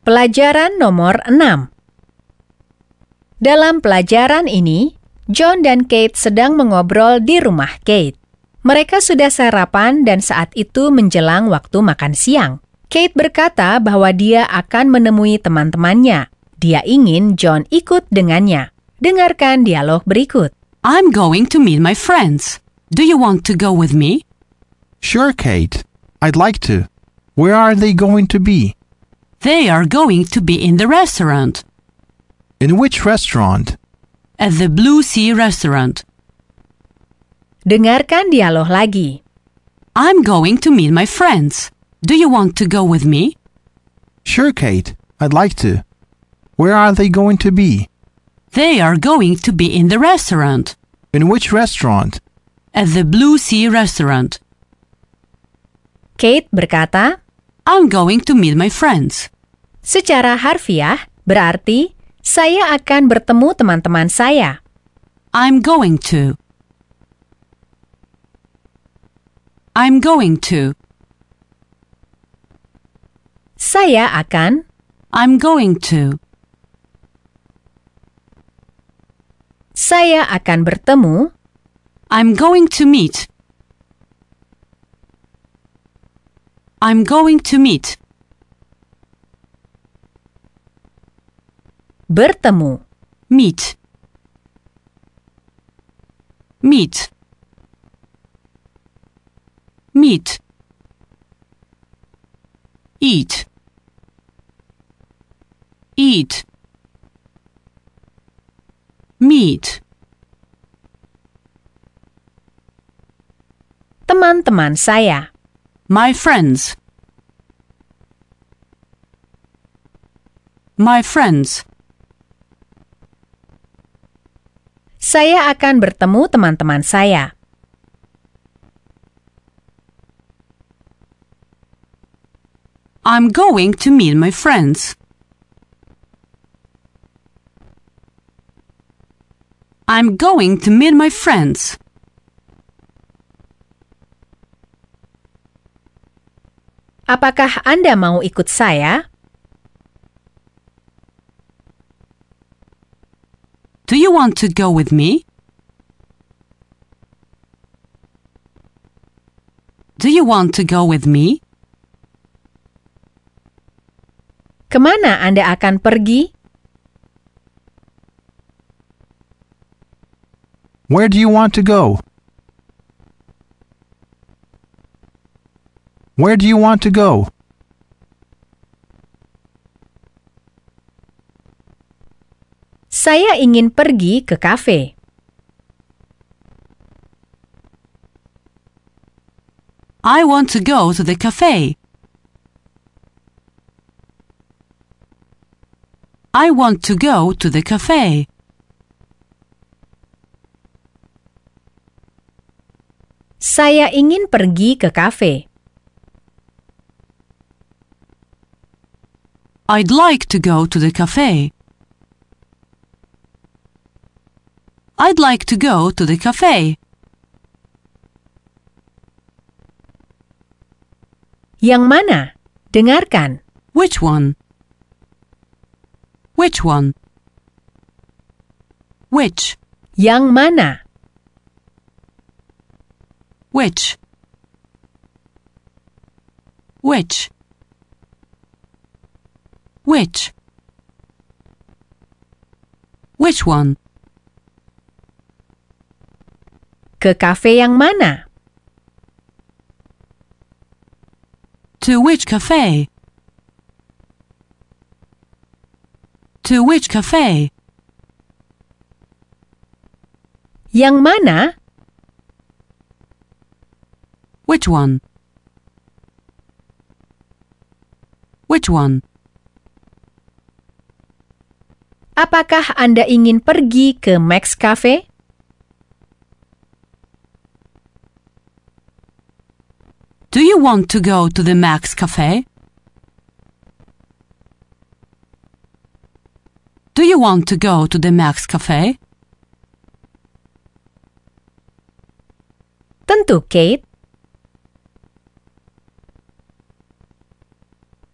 Pelajaran nomor 6. Dalam pelajaran ini, John dan Kate sedang mengobrol di rumah Kate. Mereka sudah sarapan dan saat itu menjelang waktu makan siang. Kate berkata bahwa dia akan menemui teman-temannya. Dia ingin John ikut dengannya. Dengarkan dialog berikut. I'm going to meet my friends. Do you want to go with me? Sure, Kate. I'd like to. Where are they going to be? They are going to be in the restaurant. In which restaurant? At the Blue Sea restaurant. Dengarkan dialog lagi. I'm going to meet my friends. Do you want to go with me? Sure, Kate. I'd like to. Where are they going to be? They are going to be in the restaurant. In which restaurant? At the Blue Sea restaurant. Kate berkata, I'm going to meet my friends. secara harfiah berarti saya akan bertemu teman-teman saya. I'm going to. I'm going to. Saya akan. I'm going to. Saya akan bertemu. I'm going to meet. I'm going to meet. Bertemu. Meet. Meet. Meet. Eat. Eat. Meet. Teman-teman saya. My friends. My friends. Saya akan bertemu teman-teman saya. I'm going to meet my friends. I'm going to meet my friends. Apakah Anda mau ikut saya? Do you want to go with me? Do you want to go with me? Kemana Anda akan pergi? Where do you want to go? Where do you want to go? Saya ingin pergi ke kafe. I want to go to the cafe. I want to go to the cafe. Saya ingin pergi ke kafe. I'd like to go to the cafe. I'd like to go to the cafe. Yang mana? Dengarkan. Which one? Which one? Which? Yang mana? Which? Which? Which? Which one? Ke kafe yang mana? To which cafe? To which cafe? Yang mana? Which one? Which one? Apakah Anda ingin pergi ke Max Cafe? Do you want to go to the Max Cafe? Do you want to go to the Max Cafe? Tentu, Kate.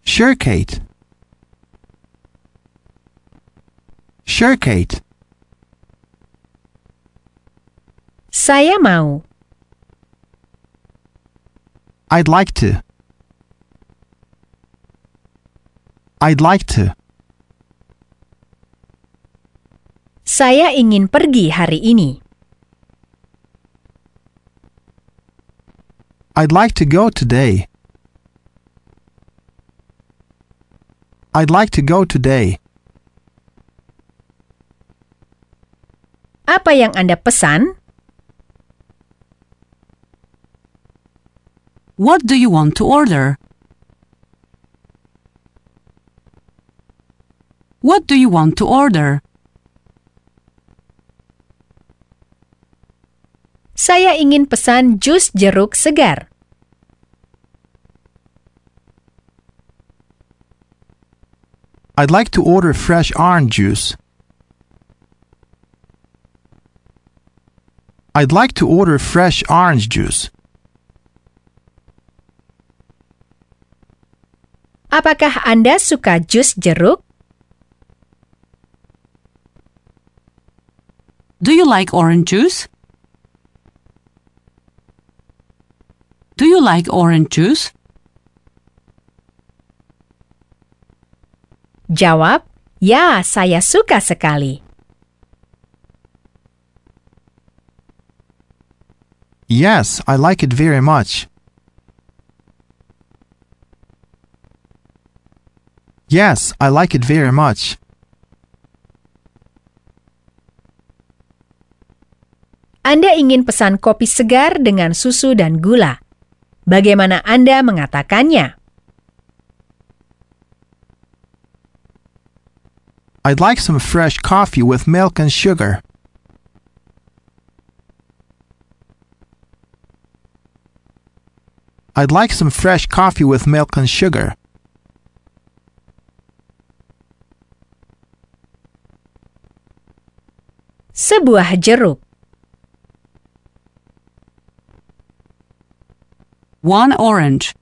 Sure, Kate. Sure, Kate. Saya mau. I'd like to. I'd like to. Saya ingin pergi hari ini. I'd like to go today. I'd like to go today. Apa yang Anda pesan? What do you want to order? What do you want to order? Saya ingin pesan jus jeruk segar. I'd like to order fresh orange juice. I'd like to order fresh orange juice. Apakah Anda suka jus jeruk? Do you like orange juice? Do you like orange juice? Jawab, ya, saya suka sekali. Yes, I like it very much. Yes, I like it very much. Anda ingin pesan kopi segar dengan susu dan gula. Bagaimana Anda mengatakannya? I'd like some fresh coffee with milk and sugar. I'd like some fresh coffee with milk and sugar. Sebuah jeruk. One orange.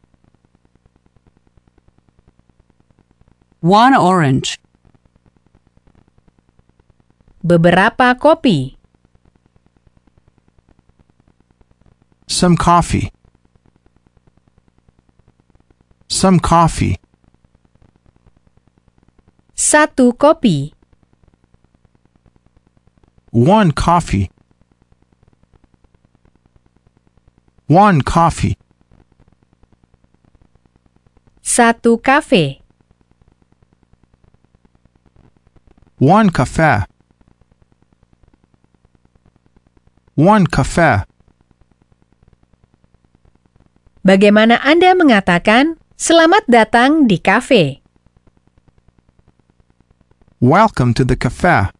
One orange. Beberapa kopi. Some coffee. Some coffee. Satu kopi. One coffee. One coffee. Satu kafe. One cafe. One cafe. Bagaimana Anda mengatakan selamat datang di kafe? Welcome to the cafe.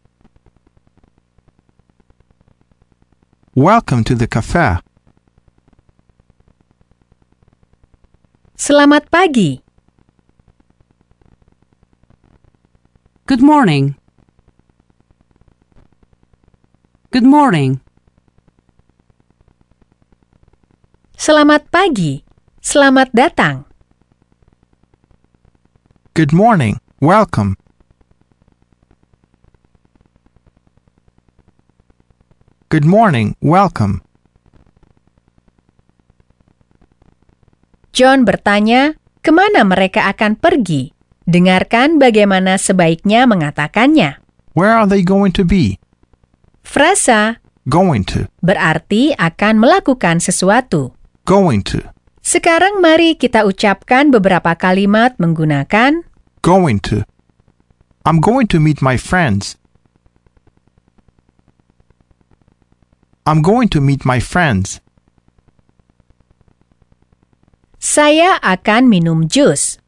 Welcome to the cafe. Selamat pagi. Good morning. Good morning. Selamat pagi. Selamat datang. Good morning. Welcome. Good morning. Welcome. John bertanya, kemana mereka akan pergi? Dengarkan bagaimana sebaiknya mengatakannya. Where are they going to be? Frasa Going to. berarti akan melakukan sesuatu. Going to. Sekarang mari kita ucapkan beberapa kalimat menggunakan Going to. I'm going to meet my friends. I'm going to meet my friends. saya akan minum jus.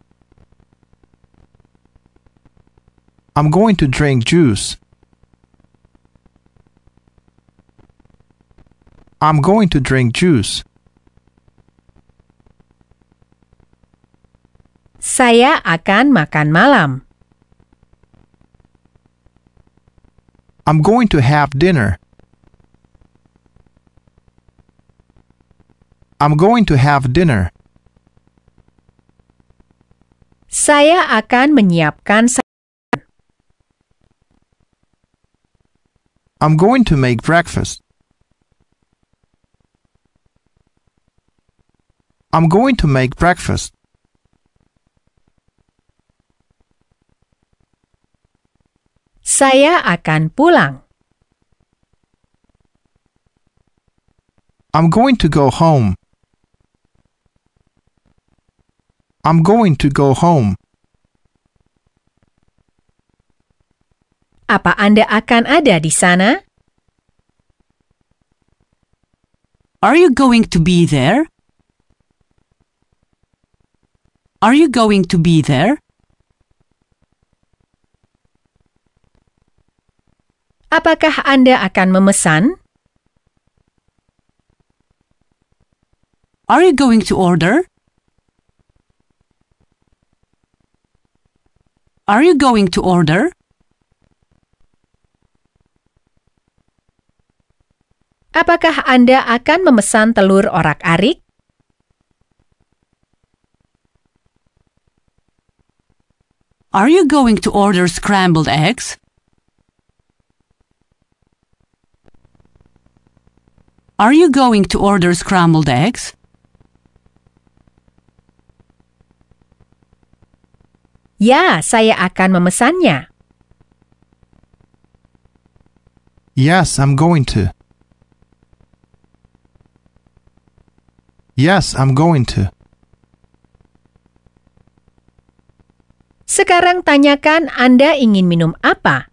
I'm going to drink juice. I'm going to drink juice. Saya akan makan malam. I'm going to have dinner. I'm going to have dinner. Saya akan menyiapkan I'm going to make breakfast. I'm going to make breakfast. Saya akan pulang. I'm going to go home. I'm going to go home. Apa Anda akan ada di sana? Are you going to be there? Are you going to be there? Apakah Anda akan memesan? Are you going to order? Are you going to order? Apakah Anda akan memesan telur orak-arik? Are you going to order scrambled eggs? Are you going to order scrambled eggs? Ya, saya akan memesannya. Yes, I'm going to. Yes, I'm going to. Sekarang tanyakan Anda ingin minum apa?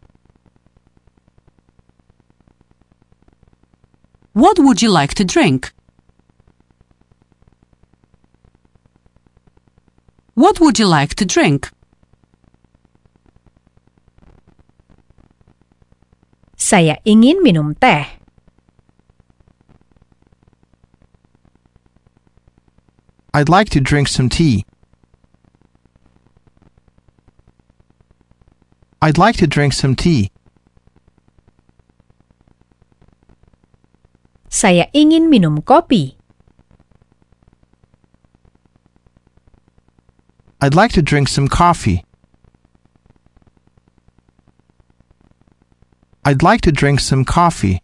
What would you like to drink? What would you like to drink? Saya ingin minum teh. I'd like to drink some tea. I'd like to drink some tea. Saya ingin minum kopi. I'd like to drink some coffee. I'd like to drink some coffee.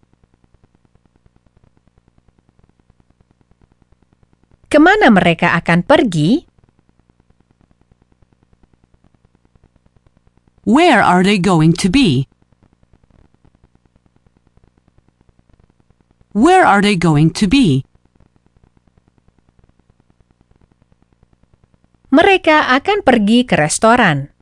Kemana mereka akan pergi? Where are they going to be? Where are they going to be? Mereka akan pergi ke restoran.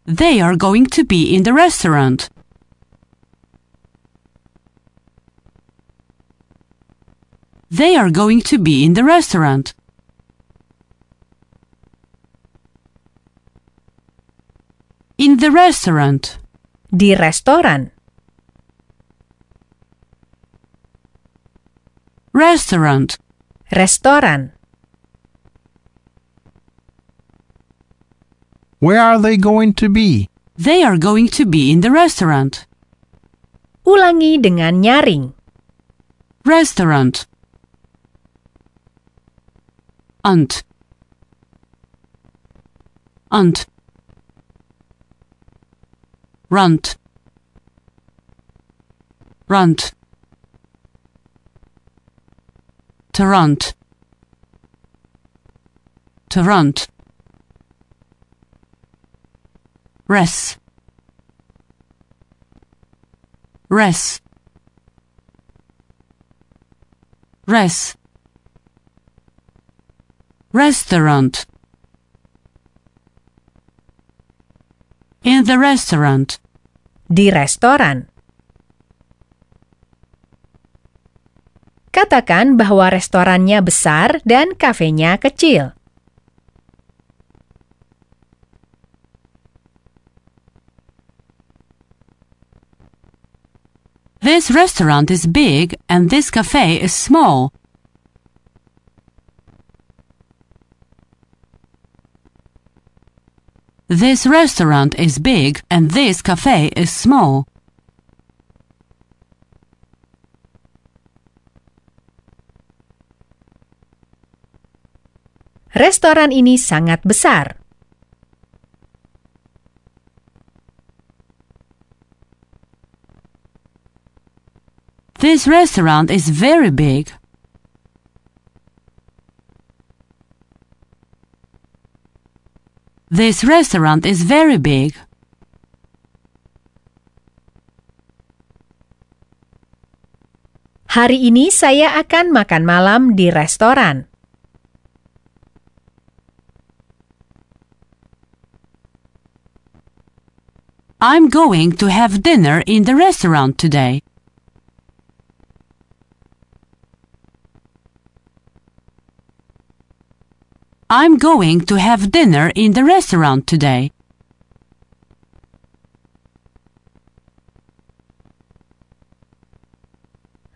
They are going to be in the restaurant. They are going to be in the restaurant. In the restaurant. Di restoran. Restaurant. Restoran. Where are they going to be? They are going to be in the restaurant. Ulangi dengan nyaring. Restaurant. Ant. Ant. Runt. Runt. To runt. To runt. Res. Res. Res. Restaurant. In the restaurant. Di restoran. Katakan bahwa restorannya besar dan kafenya kecil. This restaurant is big and this cafe is small. This restaurant is big and this cafe is small. Restoran ini sangat besar. This restaurant is very big. This restaurant is very big. Hari ini saya akan makan malam di restoran. I'm going to have dinner in the restaurant today. I'm going to have dinner in the restaurant today.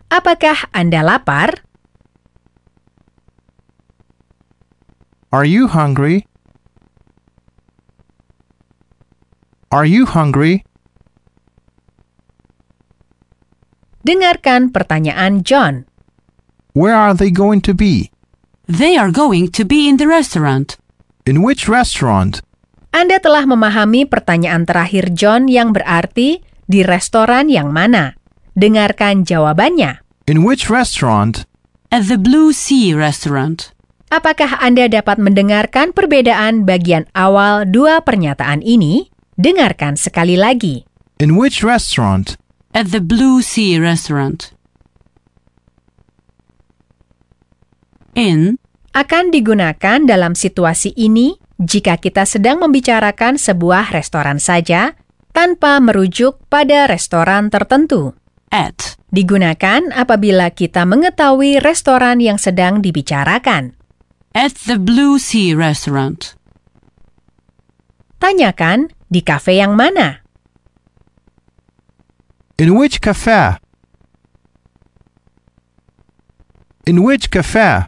Apakah Anda lapar? Are you hungry? Are you hungry? Dengarkan pertanyaan John. Where are they going to be? They are going to be in the restaurant. In which restaurant? Anda telah memahami pertanyaan terakhir John yang berarti di restoran yang mana. Dengarkan jawabannya. In which restaurant? At the Blue Sea restaurant. Apakah Anda dapat mendengarkan perbedaan bagian awal dua pernyataan ini? Dengarkan sekali lagi. In which restaurant? At the Blue Sea restaurant. In Akan digunakan dalam situasi ini jika kita sedang membicarakan sebuah restoran saja tanpa merujuk pada restoran tertentu. at. Digunakan apabila kita mengetahui restoran yang sedang dibicarakan. At the Blue Sea restaurant. Tanyakan di kafe yang mana. In which cafe? In which cafe?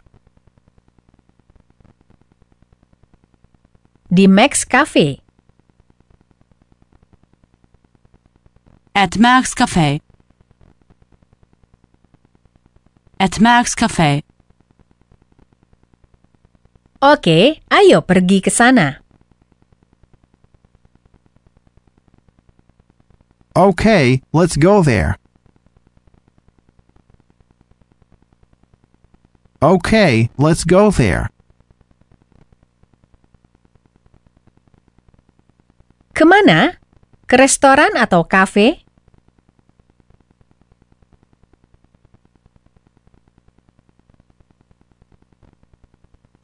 Di Max Cafe. At Max Cafe. At Max Cafe. Oke, ayo pergi ke sana. Okay, let's go there. Okay, let's go there. Kemana? Ke restoran atau kafe?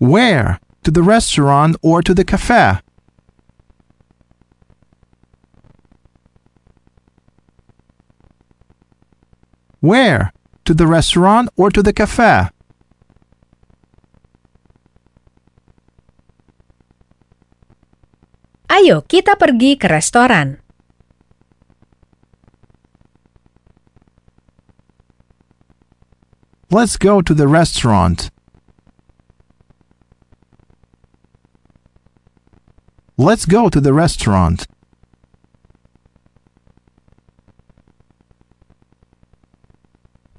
Where? To the restaurant or to the cafe? Where? To the restaurant or to the cafe? Ayo kita pergi ke restoran. Let's go to the restaurant. Let's go to the restaurant.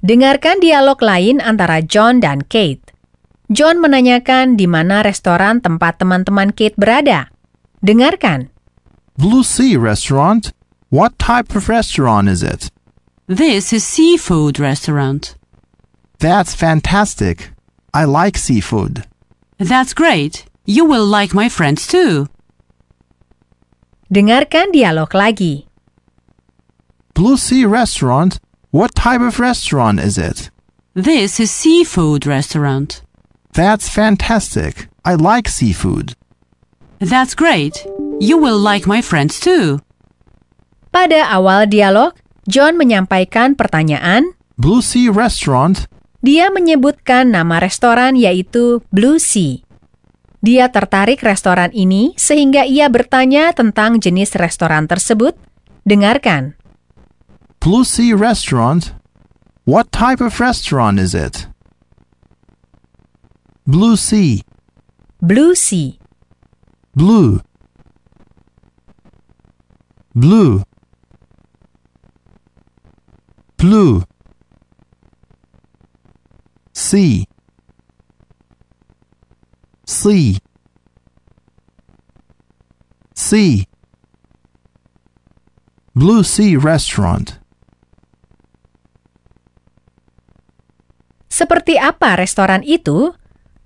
Dengarkan dialog lain antara John dan Kate. John menanyakan di mana restoran tempat teman-teman Kate berada. Dengarkan. Blue Sea restaurant? What type of restaurant is it? This is seafood restaurant. That's fantastic. I like seafood. That's great. You will like my friends too. Dengarkan dialog lagi. Blue Sea restaurant? What type of restaurant is it? This is seafood restaurant. That's fantastic. I like seafood. That's great. You will like my friends too. Pada awal dialog, John menyampaikan pertanyaan. Blue Sea restaurant? Dia menyebutkan nama restoran yaitu Blue Sea. Dia tertarik restoran ini sehingga ia bertanya tentang jenis restoran tersebut. Dengarkan. Blue Sea restaurant? What type of restaurant is it? Blue Sea. Blue Sea. Blue. Blue. Blue. Sea. Sea. Sea. Blue Sea restaurant. Seperti apa restoran itu?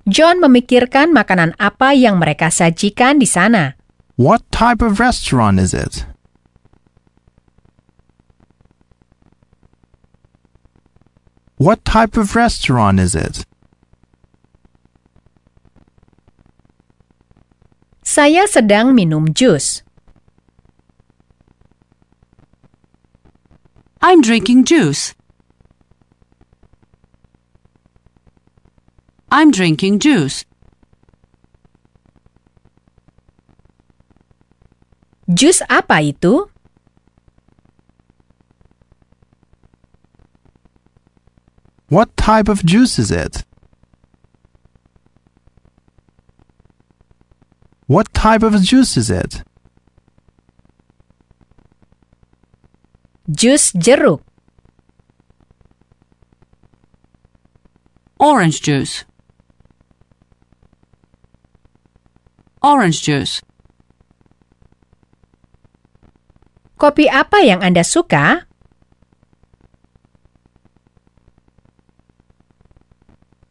John memikirkan makanan apa yang mereka sajikan di sana. What type of restaurant is it? What type of restaurant is it? Saya sedang minum jus. I'm drinking juice. I'm drinking juice. Jus apa itu? What type of juice is it? What type of juice is it? Jus jeruk. Orange juice. Orange juice. Kopi apa yang Anda suka?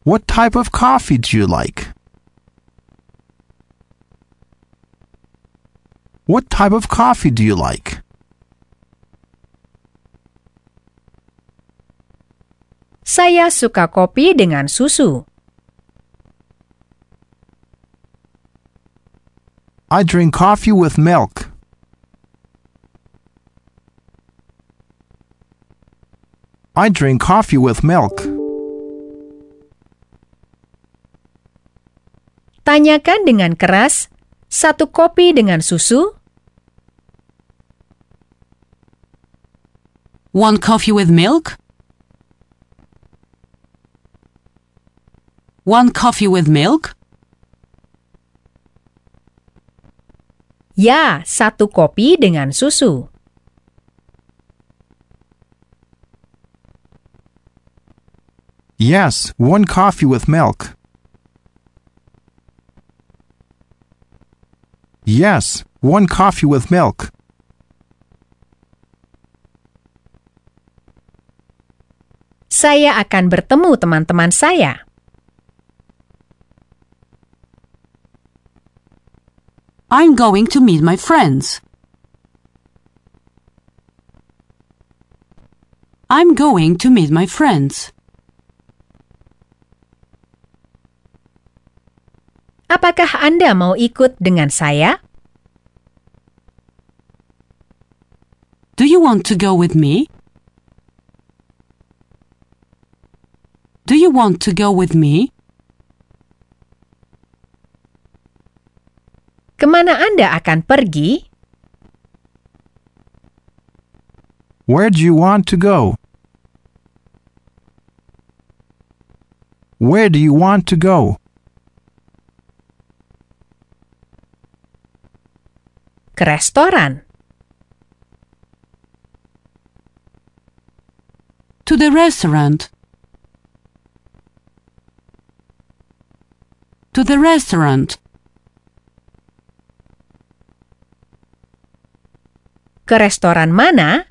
What type of coffee do you like? What type of coffee do you like? Saya suka kopi dengan susu. I drink coffee with milk. I drink coffee with milk. Tanyakan dengan keras, satu kopi dengan susu? One coffee with milk? One coffee with milk? Ya, satu kopi dengan susu. Yes, one coffee with milk. Yes, one coffee with milk. Saya akan bertemu teman-teman saya. I'm going to meet my friends. I'm going to meet my friends. Apakah Anda mau ikut dengan saya? Do you want to go with me? Do you want to go with me? Kemana Anda akan pergi? Where do you want to go? Where do you want to go? Ke restoran. To the restaurant. To the restaurant. Ke restoran mana?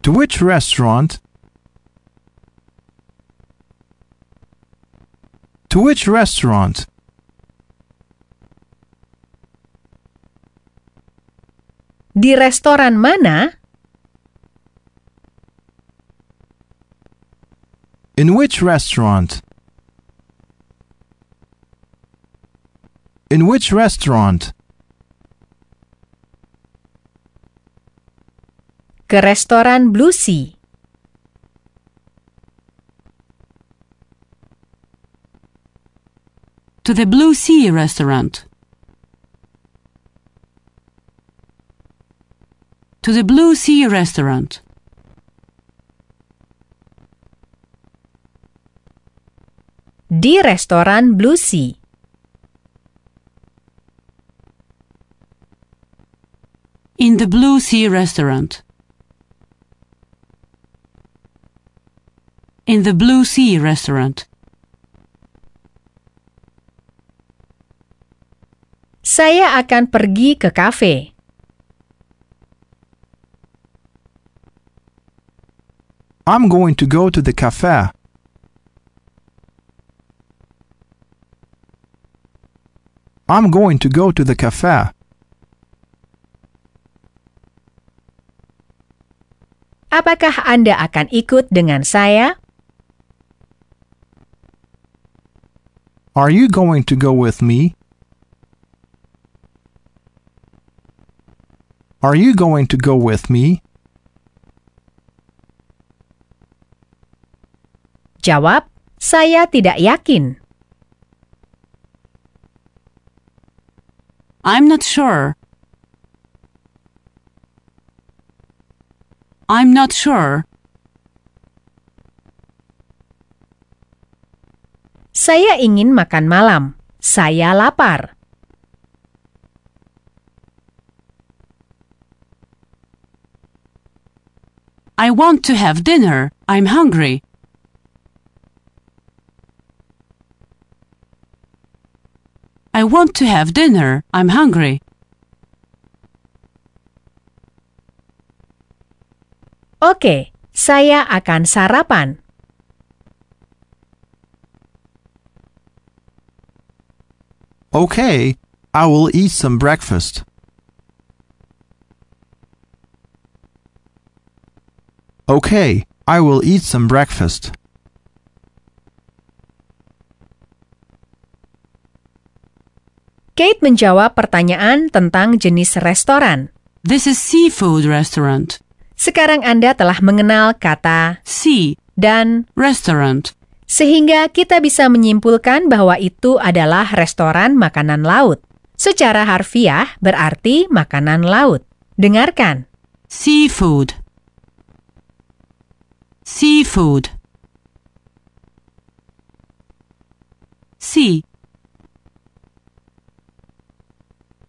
To which restaurant? To which restaurant? Di restoran mana? In which restaurant? In which restaurant? Ke restoran Blue Sea. To the Blue Sea restaurant. To the Blue Sea restaurant. Di restoran Blue Sea. In the Blue Sea restaurant. In the Blue Sea restaurant. Saya akan pergi ke kafe. I'm going to go to the cafe. I'm going to go to the cafe. Apakah Anda akan ikut dengan saya? Are you going to go with me? Are you going to go with me? Jawab, saya tidak yakin. I'm not sure. I'm not sure. Saya ingin makan malam. Saya lapar. I want to have dinner. I'm hungry. I want to have dinner. I'm hungry. Oke, saya akan sarapan. Okay, I will eat some breakfast. Okay, I will eat some breakfast. Kate menjawab pertanyaan tentang jenis restoran. This is seafood restaurant. Sekarang Anda telah mengenal kata Sea, dan restaurant. sehingga kita bisa menyimpulkan bahwa itu adalah restoran makanan laut. Secara harfiah berarti makanan laut. Dengarkan. Seafood. Seafood. Sea.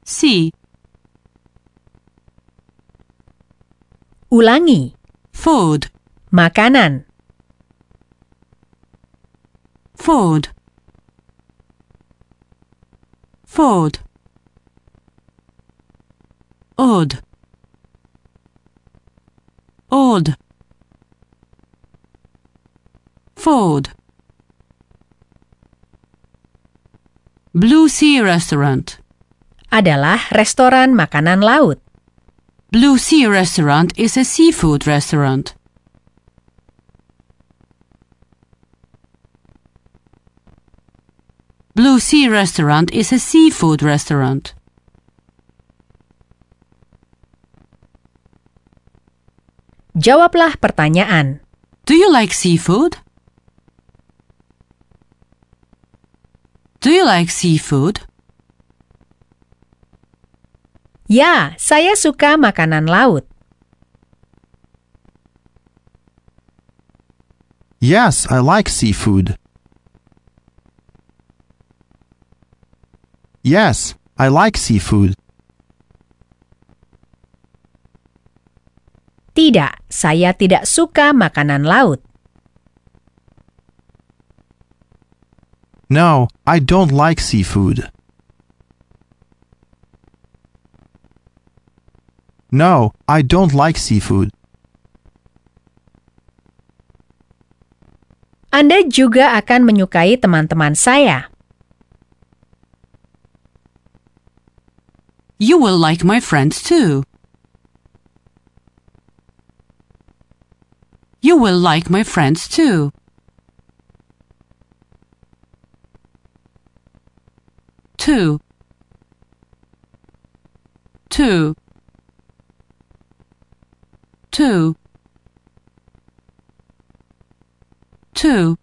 Sea. Ulangi. Food. Makanan. Food. Food. Odd. Odd. Food. Blue Sea Restaurant. Adalah restoran makanan laut. Blue Sea Restaurant is a seafood restaurant. Blue Sea Restaurant is a seafood restaurant. Jawablah pertanyaan. Do you like seafood? Do you like seafood? Ya, saya suka makanan laut. Yes, I like seafood. Yes, I like seafood. Tidak, saya tidak suka makanan laut. No, I don't like seafood. No, I don't like seafood. Anda juga akan menyukai teman-teman saya. You will like my friends too. You will like my friends too. Two. Two. Two. Two.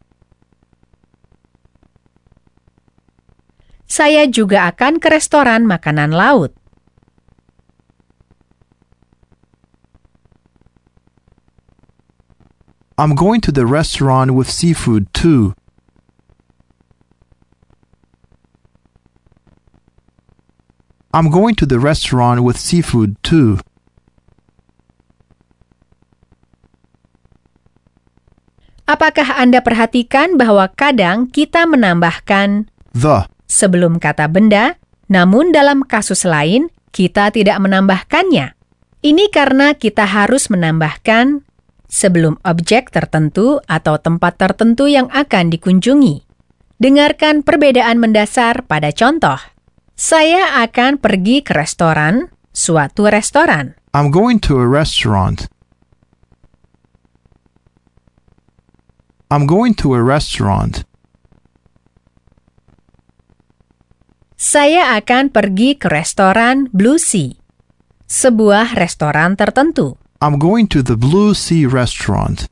Saya juga akan ke restoran makanan laut. I'm going to the restaurant with seafood too. I'm going to the restaurant with seafood too. Apakah Anda perhatikan bahwa kadang kita menambahkan The. sebelum kata benda, namun dalam kasus lain kita tidak menambahkannya? Ini karena kita harus menambahkan sebelum objek tertentu atau tempat tertentu yang akan dikunjungi. Dengarkan perbedaan mendasar pada contoh. Saya akan pergi ke restoran, suatu restoran. I'm going to a restaurant. I'm going to a restaurant. Saya akan pergi ke restoran Blue Sea, sebuah restoran tertentu. I'm going to the Blue Sea restaurant.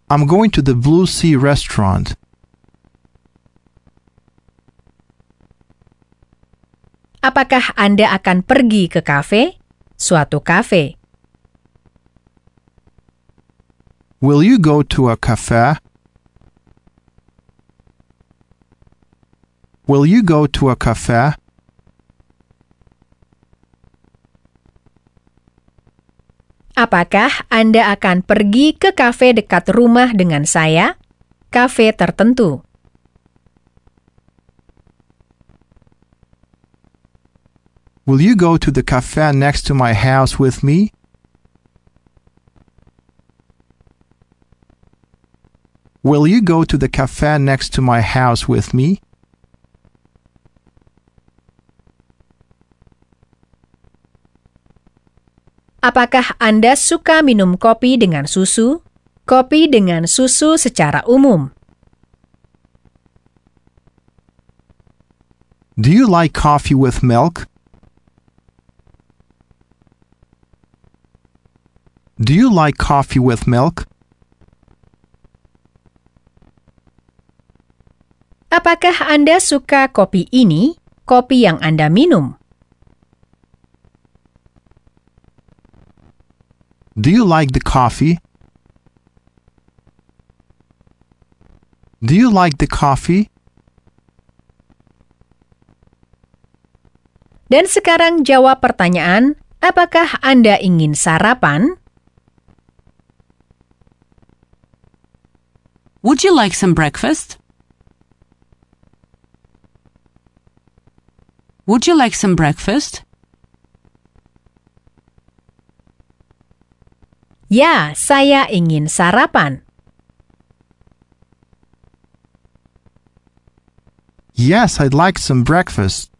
I'm going to the Blue Sea restaurant. Apakah Anda akan pergi ke kafe? Suatu kafe. Will you go to a cafe? Will you go to a cafe? Apakah Anda akan pergi ke kafe dekat rumah dengan saya? Kafe tertentu. Will you go to the cafe next to my house with me? Will you go to the cafe next to my house with me? Apakah Anda suka minum kopi dengan susu? Kopi dengan susu secara umum. Do you like coffee with milk? Do you like coffee with milk? Apakah Anda suka kopi ini? Kopi yang Anda minum. Do you like the coffee? Do you like the coffee? Dan sekarang jawab pertanyaan, apakah Anda ingin sarapan? Would you like some breakfast? Would you like some breakfast? Ya, saya ingin sarapan. Yes, I'd like some breakfast.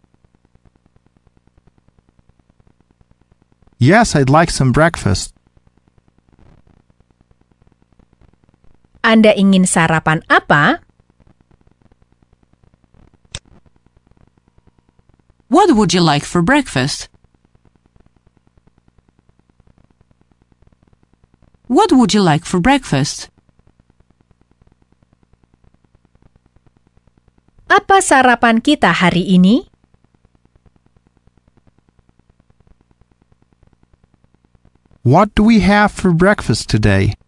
Yes, I'd like some breakfast. Anda ingin sarapan apa? What would you like for breakfast? What would you like for breakfast? Apa sarapan kita hari ini? What do we have for breakfast today?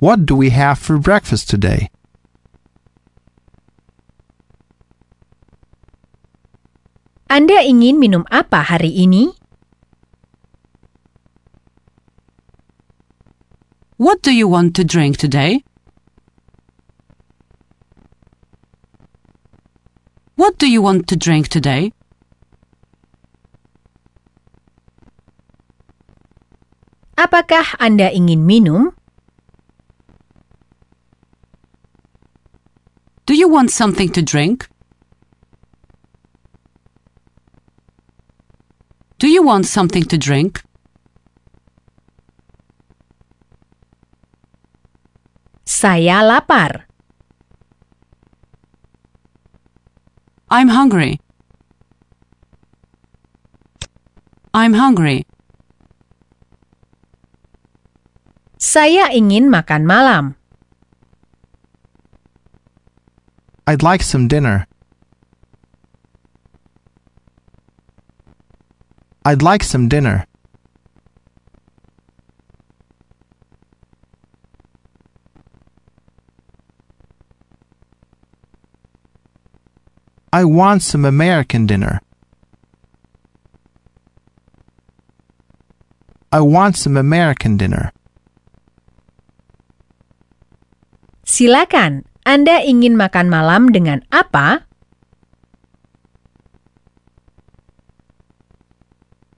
What do we have for breakfast today? Anda ingin minum apa hari ini? What do you want to drink today? What do you want to drink today? Apakah Anda ingin minum? Do you want something to drink? Do you want something to drink? Saya lapar. I'm hungry. I'm hungry. Saya ingin makan malam. I'd like some dinner. I'd like some dinner. I want some American dinner. I want some American dinner. Silakan, Anda ingin makan malam dengan apa?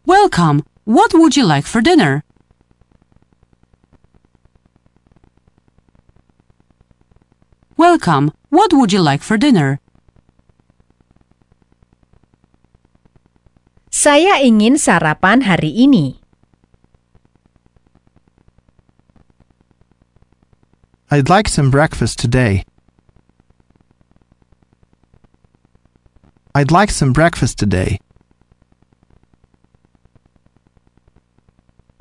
Welcome. What would you like for dinner? Welcome. What would you like for dinner? Saya ingin sarapan hari ini. I'd like some breakfast today. I'd like some breakfast today.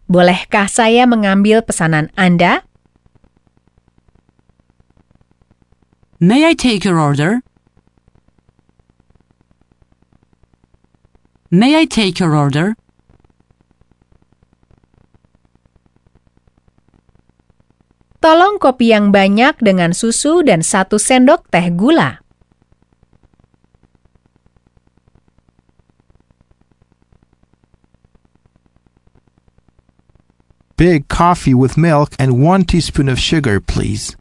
Bolehkah saya mengambil pesanan Anda? May I take your order? May I take your order? Tolong kopi yang banyak dengan susu dan 1 sendok teh gula. Big coffee with milk and 1 teaspoon of sugar, please.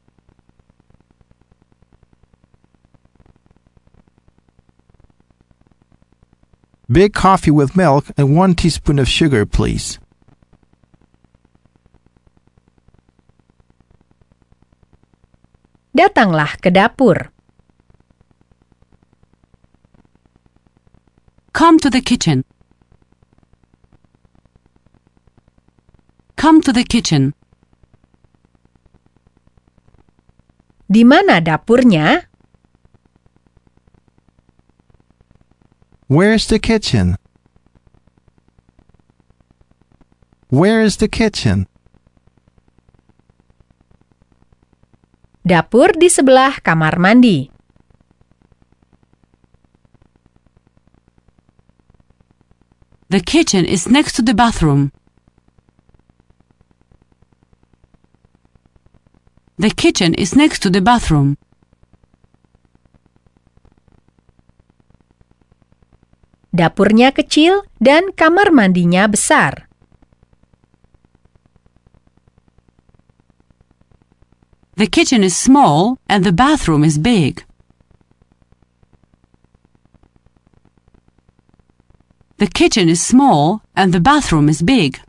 Big coffee with milk and 1 teaspoon of sugar, please. Datanglah ke dapur. Come to the kitchen. Come to the kitchen. Di mana dapurnya? Where's the kitchen? Where is the kitchen? Dapur di sebelah kamar mandi. The kitchen is next to the bathroom. The kitchen is next to the bathroom. Dapurnya kecil dan kamar mandinya besar. The kitchen is small and the bathroom is big. The kitchen is small and the bathroom is big.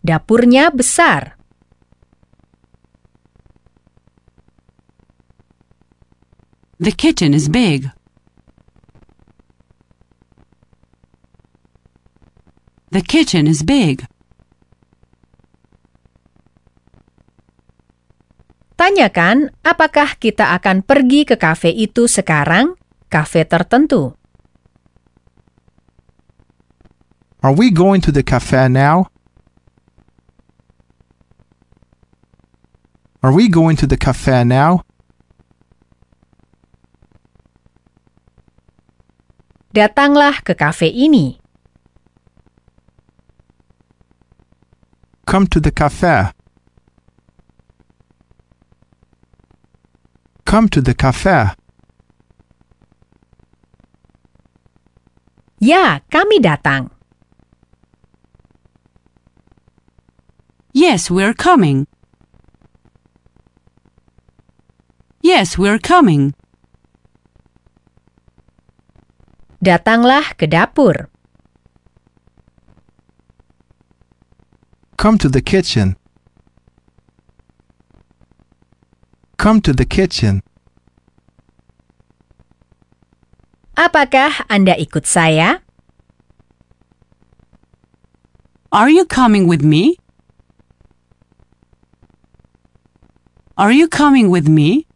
Dapurnya besar. The kitchen is big. The kitchen is big. Tanyakan, apakah kita akan pergi ke kafe itu sekarang? Kafe tertentu. Are we going to the cafe now? Are we going to the cafe now? Datanglah ke kafe ini. Come to the cafe. Come to the cafe. Ya, kami datang. Yes, we're coming. Yes, we're coming. Datanglah ke dapur. Come to the kitchen. Come to the kitchen. Apakah Anda ikut saya? Are you coming with me? Are you coming with me?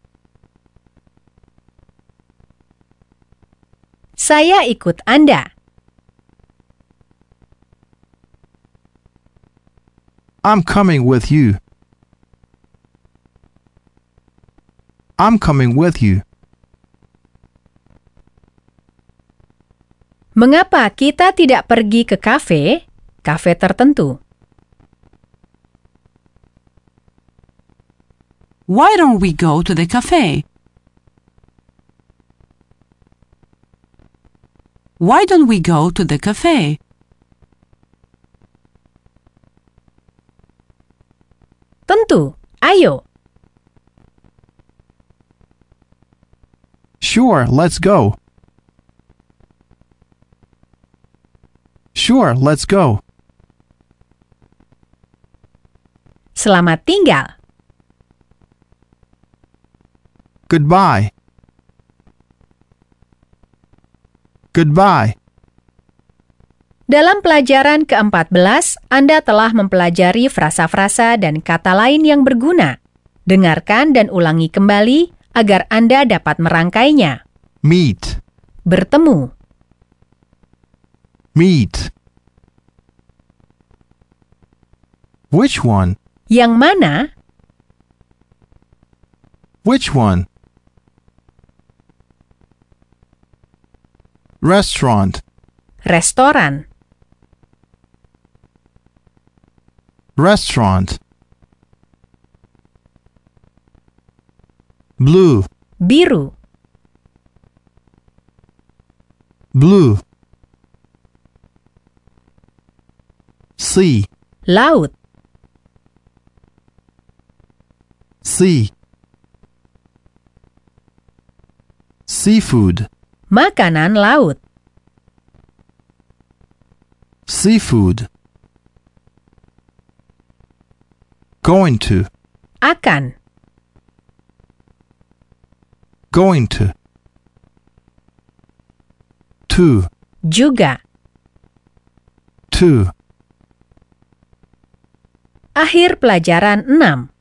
Saya ikut Anda. I'm coming with you. I'm coming with you. Mengapa kita tidak pergi ke kafe tertentu? Why don't we go to the cafe? Why don't we go to the cafe? Tentu, ayo. Sure, let's go. Sure, let's go. Selamat tinggal. Goodbye. Goodbye. Dalam pelajaran ke-14, Anda telah mempelajari frasa-frasa dan kata lain yang berguna. Dengarkan dan ulangi kembali agar Anda dapat merangkainya. Meet. Bertemu, Meet. Which one? yang mana, Which one? Restaurant. restoran, Restaurant. Blue. biru, Blue. Sea. laut, Sea. Seafood. makanan laut, Seafood. Going to. akan, Going to. To. juga. To. Akhir pelajaran 6.